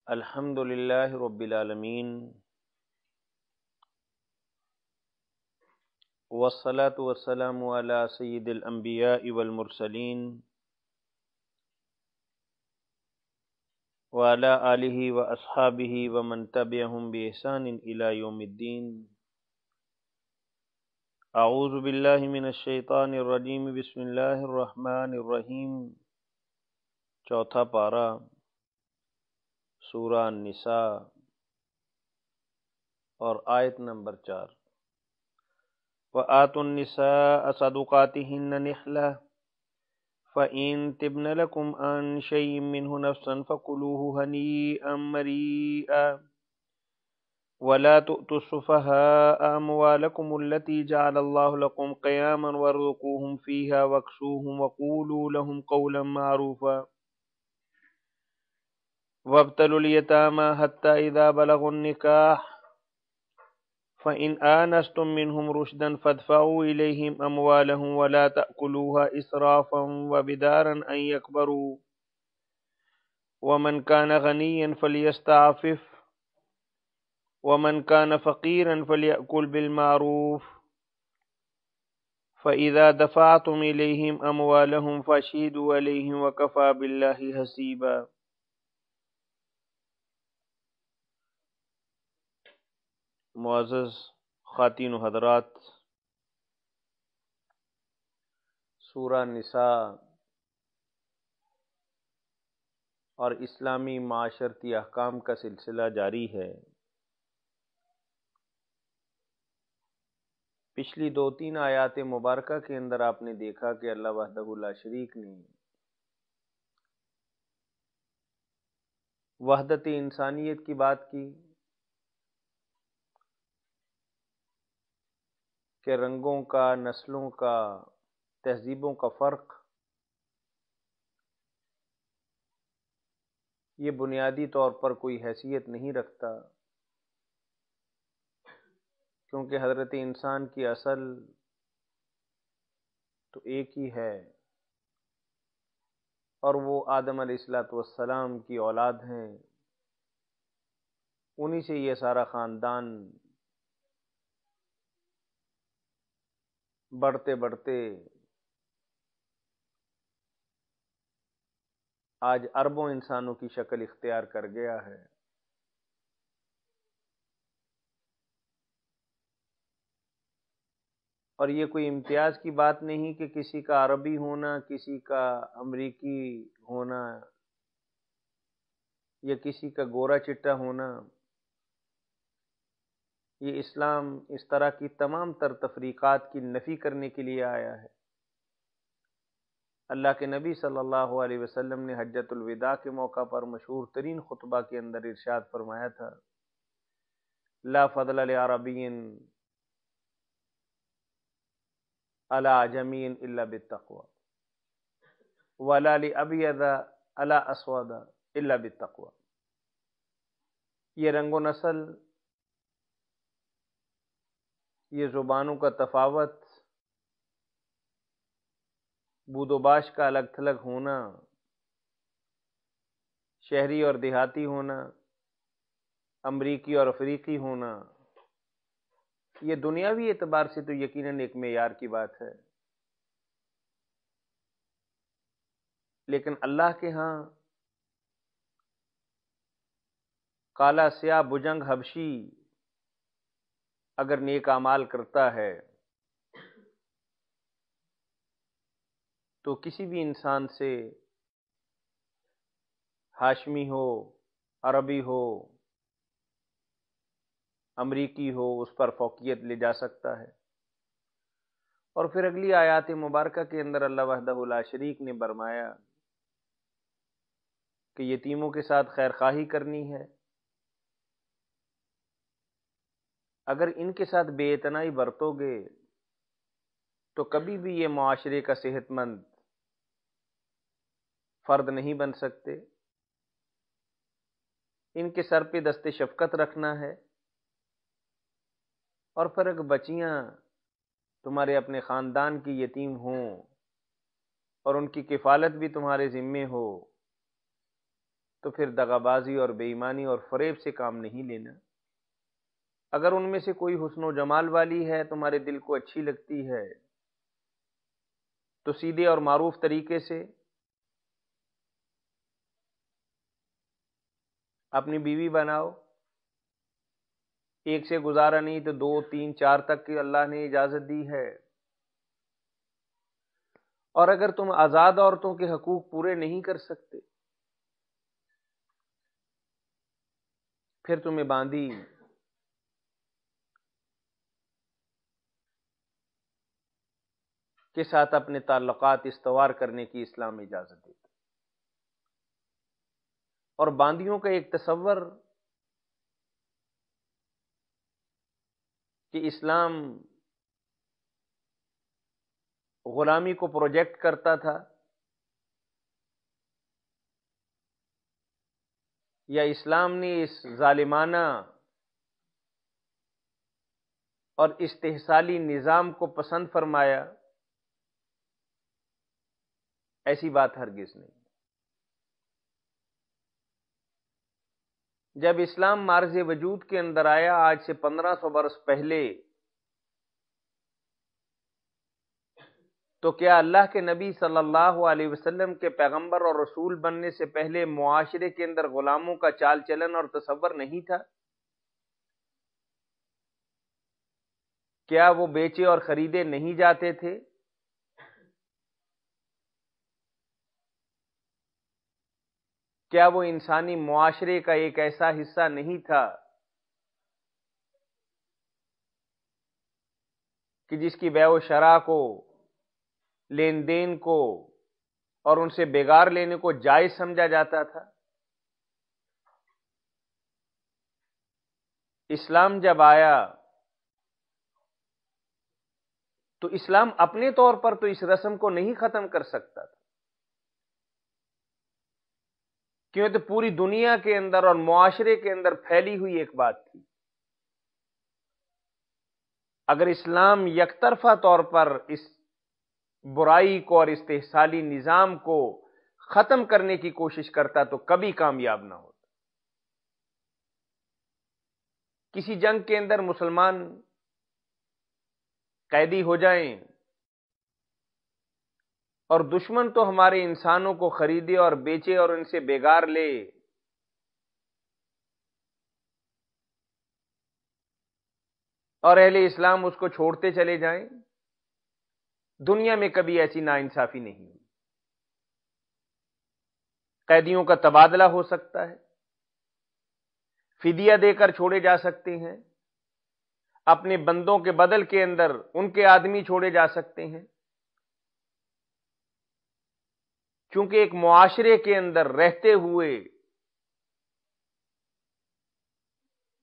الحمد للہ رب العالمین والصلاة والسلام علی سید الانبیاء والمرسلین وعلی آلہ واصحابہ ومن تبعہم بإحسان الی یوم الدین۔ اعوذ باللہ من الشیطان الرجیم، بسم اللہ الرحمن الرحیم۔ چوتھا پارہ، سورہ النساء اور آیت نمبر 4۔ وَآتُوا النِّسَاءَ صَدُقَاتِهِنَّ نِحْلَةً فَإِن طِبْنَ لَكُمْ عَن شَيْءٍ مِّنْهُ نَفْسًا فَكُلُوهُ هَنِيئًا مَرِيئًا وَلَا تُؤْتُوا السُّفَهَاءَ أَمْوَالَكُمُ الَّتِي جَعَلَ اللَّهُ لَكُمْ قِيَامًا وَارْزُقُوهُمْ فِيهَا وَاكْسُوهُمْ وَقُولُوا لَهُمْ قَوْلًا مَّعْرُوفًا وَابْتَلُوا الْيَتَامَى حَتَّى إِذَا بَلَغُوا النِّكَاحَ فَإِنْ آنَسْتُم مِّنْهُمْ رُشْدًا فَادْفَعُوا إِلَيْهِمْ أَمْوَالَهُمْ وَلَا تَأْكُلُوهَا إِسْرَافًا وَبِدَارًا أَن يَكْبَرُوا وَمَنْ كَانَ غَنِيًّا فَلْيَسْتَعْفِفْ وَمَنْ كَانَ فَقِيرًا فَلْيَأْكُلْ بِالْمَعْرُوفِ فَإِذَا دَفَعْتُمْ إِلَيْهِمْ أَمْوَالَهُمْ فَأَشْهِدُوا عَلَيْهِمْ وَكَفَى بِاللَّهِ حَسِيبًا۔ معزز خواتین و حضرات، سورہ نساء اور اسلامی معاشرتی احکام کا سلسلہ جاری ہے۔ پچھلی 2-3 آیات مبارکہ کے اندر آپ نے دیکھا کہ اللہ وحدہ لا شریک نے وحدت انسانیت کی بات کی کہ رنگوں کا، نسلوں کا، تہذیبوں کا فرق یہ بنیادی طور پر کوئی حیثیت نہیں رکھتا، کیونکہ حضرت انسان کی اصل تو ایک ہی ہے اور وہ آدم علیہ السلام کی اولاد ہیں۔ انہی سے یہ سارا خاندان بڑھتے بڑھتے آج اربوں انسانوں کی شکل اختیار کر گیا ہے۔ اور یہ کوئی امتیاز کی بات نہیں کہ کسی کا عربی ہونا، کسی کا امریکی ہونا یا کسی کا گورا چٹا ہونا۔ یہ اسلام اس طرح کی تمام تر تفریقات کی نفی کرنے کے لیے آیا ہے۔ اللہ کے نبی صلی اللہ علیہ وسلم نے حجۃ الوداع کے موقع پر مشہور ترین خطبہ کے اندر ارشاد فرمایا تھا، لا فضل لعربی علی عجمی الا بالتقوی ولا لابیض علی اسود الا بالتقوی۔ یہ رنگ و نسل، یہ زبانوں کا تفاوت، بود و باش کا الگ تھلگ ہونا، شہری اور دیہاتی ہونا، امریکی اور افریقی ہونا، یہ دنیاوی اعتبار سے تو یقیناً ایک معیار کی بات ہے، لیکن اللہ کے ہاں کالا سیاہ بجنگ حبشی اگر نیک اعمال کرتا ہے تو کسی بھی انسان سے، ہاشمی ہو، عربی ہو، امریکی ہو، اس پر فوقیت لے جا سکتا ہے۔ اور پھر اگلی آیات مبارکہ کے اندر اللہ وحدہ لا شریک نے فرمایا کہ یتیموں کے ساتھ خیر خواہی کرنی ہے۔ اگر ان کے ساتھ بے اعتنائی برتو گے تو کبھی بھی یہ معاشرے کا صحت مند فرد نہیں بن سکتے۔ ان کے سر پہ دست شفقت رکھنا ہے، اور پھر اگر بچیاں تمہارے اپنے خاندان کی یتیم ہوں اور ان کی کفالت بھی تمہارے ذمے ہو تو پھر دغابازی اور بے ایمانی اور فریب سے کام نہیں لینا۔ اگر ان میں سے کوئی حسن و جمال والی ہے، تمہارے دل کو اچھی لگتی ہے، تو سیدھے اور معروف طریقے سے اپنی بیوی بناؤ۔ ایک سے گزارا نہیں تو 2 3 4 تک کی اللہ نے اجازت دی ہے۔ اور اگر تم آزاد عورتوں کے حقوق پورے نہیں کر سکتے، پھر تمہیں باندھی کے ساتھ اپنے تعلقات استوار کرنے کی اسلام اجازت دیتا۔ اور باندیوں کا ایک تصور کہ اسلام غلامی کو پروجیکٹ کرتا تھا یا اسلام نے اس ظالمانہ اور استحصالی نظام کو پسند فرمایا، ایسی بات ہرگز نہیں۔ جب اسلام معرض وجود کے اندر آیا آج سے 1500 برس پہلے، تو کیا اللہ کے نبی صلی اللہ علیہ وسلم کے پیغمبر اور رسول بننے سے پہلے معاشرے کے اندر غلاموں کا چال چلن اور تصور نہیں تھا؟ کیا وہ بیچے اور خریدے نہیں جاتے تھے؟ کیا وہ انسانی معاشرے کا ایک ایسا حصہ نہیں تھا کہ جس کی بیع و شراء کو، لین دین کو اور ان سے بگار لینے کو جائز سمجھا جاتا تھا؟ اسلام جب آیا تو اسلام اپنے طور پر تو اس رسم کو نہیں ختم کر سکتا تھا، کیوں تو پوری دنیا کے اندر اور معاشرے کے اندر پھیلی ہوئی ایک بات تھی۔ اگر اسلام یک طرفہ طور پر اس برائی کو اور استحصالی نظام کو ختم کرنے کی کوشش کرتا تو کبھی کامیاب نہ ہوتا۔ کسی جنگ کے اندر مسلمان قیدی ہو جائیں اور دشمن تو ہمارے انسانوں کو خریدے اور بیچے اور ان سے بیگار لے، اور اہل اسلام اس کو چھوڑتے چلے جائیں، دنیا میں کبھی ایسی ناانصافی نہیں ہوئی۔ قیدیوں کا تبادلہ ہو سکتا ہے، فدیہ دے کر چھوڑے جا سکتے ہیں، اپنے بندوں کے بدل کے اندر ان کے آدمی چھوڑے جا سکتے ہیں، چونکہ ایک معاشرے کے اندر رہتے ہوئے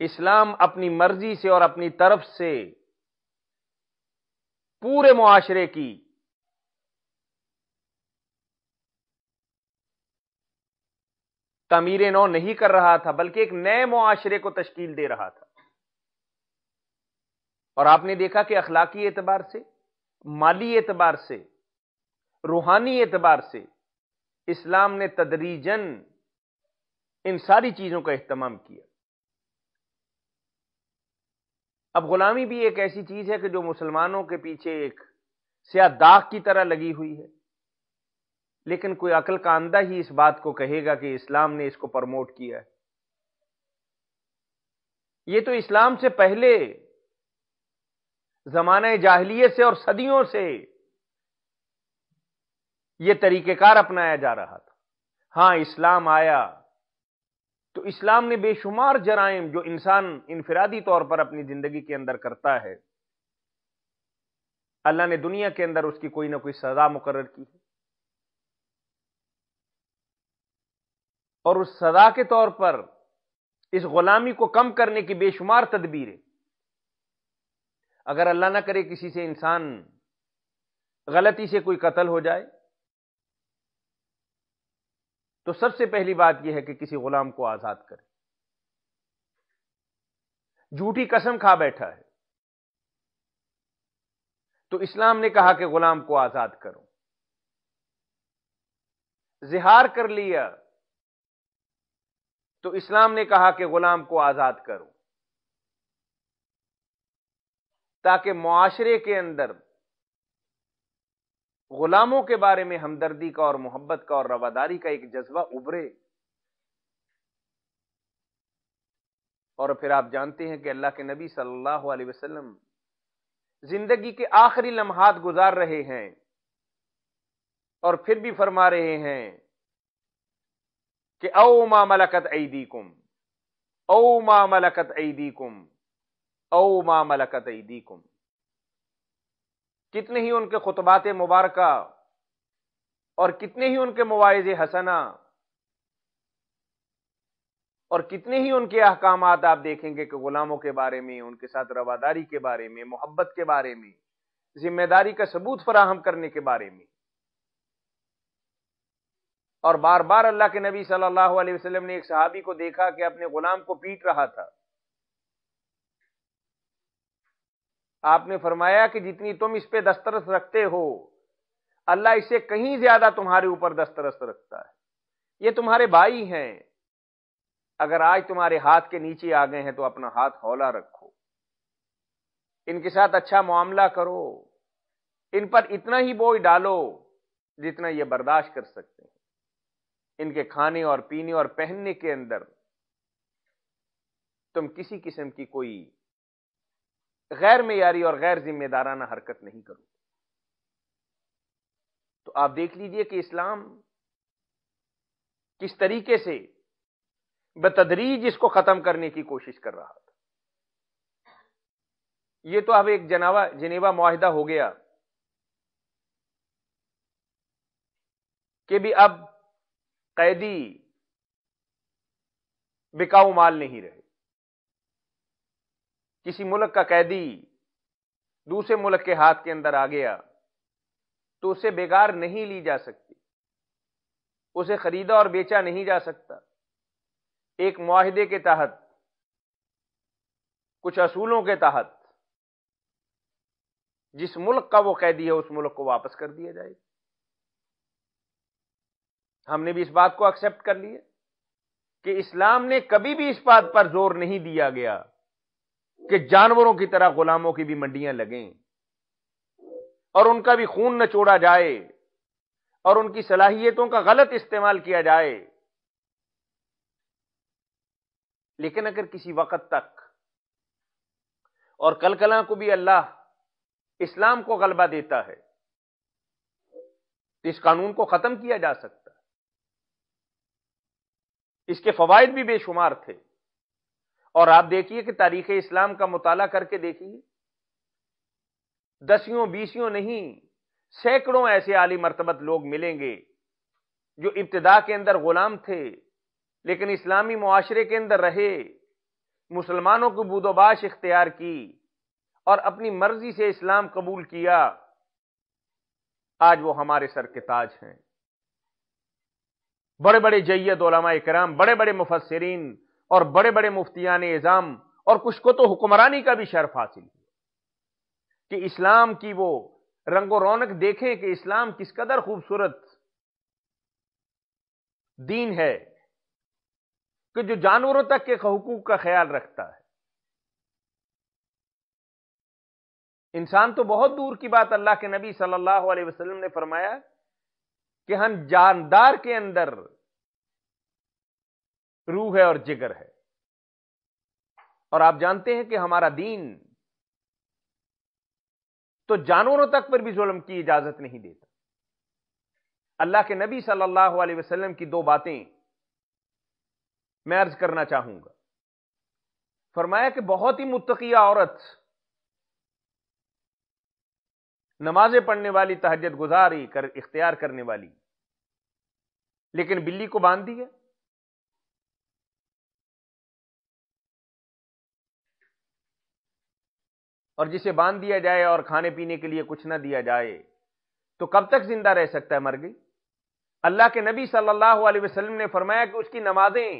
اسلام اپنی مرضی سے اور اپنی طرف سے پورے معاشرے کی تعمیر نو نہیں کر رہا تھا، بلکہ ایک نئے معاشرے کو تشکیل دے رہا تھا۔ اور آپ نے دیکھا کہ اخلاقی اعتبار سے، مالی اعتبار سے، روحانی اعتبار سے اسلام نے تدریجاً ان ساری چیزوں کا اہتمام کیا۔ اب غلامی بھی ایک ایسی چیز ہے کہ جو مسلمانوں کے پیچھے ایک سیاہ داغ کی طرح لگی ہوئی ہے، لیکن کوئی عقل کا اندھا ہی اس بات کو کہے گا کہ اسلام نے اس کو پروموٹ کیا ہے۔ یہ تو اسلام سے پہلے زمانہ جاہلیت سے اور صدیوں سے یہ طریقہ کار اپنایا جا رہا تھا۔ ہاں، اسلام آیا تو اسلام نے بے شمار جرائم جو انسان انفرادی طور پر اپنی زندگی کے اندر کرتا ہے، اللہ نے دنیا کے اندر اس کی کوئی نہ کوئی سزا مقرر کی ہے، اور اس سزا کے طور پر اس غلامی کو کم کرنے کی بے شمار تدبیریں۔ اگر اللہ نہ کرے کسی سے انسان غلطی سے کوئی قتل ہو جائے تو سب سے پہلی بات یہ ہے کہ کسی غلام کو آزاد کرے۔ جھوٹی قسم کھا بیٹھا ہے تو اسلام نے کہا کہ غلام کو آزاد کرو۔ زہار کر لیا تو اسلام نے کہا کہ غلام کو آزاد کرو، تاکہ معاشرے کے اندر غلاموں کے بارے میں ہمدردی کا اور محبت کا اور رواداری کا ایک جذبہ ابھرے۔ اور پھر آپ جانتے ہیں کہ اللہ کے نبی صلی اللہ علیہ وسلم زندگی کے آخری لمحات گزار رہے ہیں، اور پھر بھی فرما رہے ہیں کہ او ما ملکت ایدیکم، او ما ملکت ایدیکم، او ما ملکت ایدیکم۔ کتنے ہی ان کے خطبات مبارکہ اور کتنے ہی ان کے مواعظ حسنہ اور کتنے ہی ان کے احکامات آپ دیکھیں گے کہ غلاموں کے بارے میں، ان کے ساتھ رواداری کے بارے میں، محبت کے بارے میں، ذمہ داری کا ثبوت فراہم کرنے کے بارے میں۔ اور بار بار اللہ کے نبی صلی اللہ علیہ وسلم نے ایک صحابی کو دیکھا کہ اپنے غلام کو پیٹ رہا تھا۔ آپ نے فرمایا کہ جتنی تم اس پہ دسترس رکھتے ہو، اللہ اس سے کہیں زیادہ تمہارے اوپر دسترس رکھتا ہے۔ یہ تمہارے بھائی ہیں، اگر آج تمہارے ہاتھ کے نیچے آ گئے ہیں تو اپنا ہاتھ ہولا رکھو، ان کے ساتھ اچھا معاملہ کرو، ان پر اتنا ہی بوجھ ڈالو جتنا یہ برداشت کر سکتے ہیں۔ ان کے کھانے اور پینے اور پہننے کے اندر تم کسی قسم کی کوئی غیر معیاری اور غیر ذمہ دارانہ حرکت نہیں کرو۔ تو آپ دیکھ لیجئے کہ اسلام کس طریقے سے بتدریج اس کو ختم کرنے کی کوشش کر رہا تھا۔ یہ تو اب ایک جنیوا معاہدہ ہو گیا کہ بھی اب قیدی بکاؤ مال نہیں رہے۔ کسی ملک کا قیدی دوسرے ملک کے ہاتھ کے اندر آ گیا تو اسے بیگار نہیں لی جا سکتی، اسے خریدا اور بیچا نہیں جا سکتا۔ ایک معاہدے کے تحت، کچھ اصولوں کے تحت جس ملک کا وہ قیدی ہے اس ملک کو واپس کر دیا جائے۔ ہم نے بھی اس بات کو ایکسپٹ کر لیا کہ اسلام نے کبھی بھی اس بات پر زور نہیں دیا گیا کہ جانوروں کی طرح غلاموں کی بھی منڈیاں لگیں اور ان کا بھی خون نچوڑا جائے اور ان کی صلاحیتوں کا غلط استعمال کیا جائے۔ لیکن اگر کسی وقت تک اور کل کلاں کو بھی اللہ اسلام کو غلبہ دیتا ہے تو اس قانون کو ختم کیا جا سکتا ہے۔ اس کے فوائد بھی بے شمار تھے، اور آپ دیکھیے کہ تاریخ اسلام کا مطالعہ کر کے دیکھیے، دسیوں بیسیوں نہیں، سینکڑوں ایسے عالی مرتبت لوگ ملیں گے جو ابتدا کے اندر غلام تھے لیکن اسلامی معاشرے کے اندر رہے، مسلمانوں کو بود و باش اختیار کی اور اپنی مرضی سے اسلام قبول کیا۔ آج وہ ہمارے سر کے تاج ہیں، بڑے بڑے جید علماء کرام، بڑے بڑے مفسرین اور بڑے بڑے مفتیان اعظام، اور کچھ کو تو حکمرانی کا بھی شرف حاصل ہوا کہ اسلام کی وہ رنگ و رونق دیکھیں کہ اسلام کس قدر خوبصورت دین ہے کہ جو جانوروں تک کے حقوق کا خیال رکھتا ہے۔ انسان تو بہت دور کی بات، اللہ کے نبی صلی اللہ علیہ وسلم نے فرمایا کہ ہم جاندار کے اندر روح ہے اور جگر ہے، اور آپ جانتے ہیں کہ ہمارا دین تو جانوروں تک پر بھی ظلم کی اجازت نہیں دیتا۔ اللہ کے نبی صلی اللہ علیہ وسلم کی دو باتیں میں عرض کرنا چاہوں گا۔ فرمایا کہ بہت ہی متقیہ عورت، نمازیں پڑھنے والی، تہجد گزاری اختیار کرنے والی، لیکن بلی کو باندھ دیا۔ اور جسے باندھ دیا جائے اور کھانے پینے کے لیے کچھ نہ دیا جائے تو کب تک زندہ رہ سکتا ہے؟ مر گئی۔ اللہ کے نبی صلی اللہ علیہ وسلم نے فرمایا کہ اس کی نمازیں،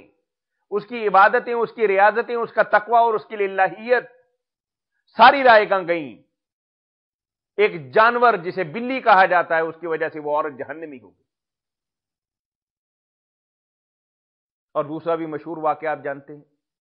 اس کی عبادتیں، اس کی ریاضتیں، اس کا تقوی اور اس کی للہیت ساری رائے گاں گئیں۔ ایک جانور جسے بلی کہا جاتا ہے اس کی وجہ سے وہ عورت جہنمی ہو گئی۔ اور دوسرا بھی مشہور واقعہ آپ جانتے ہیں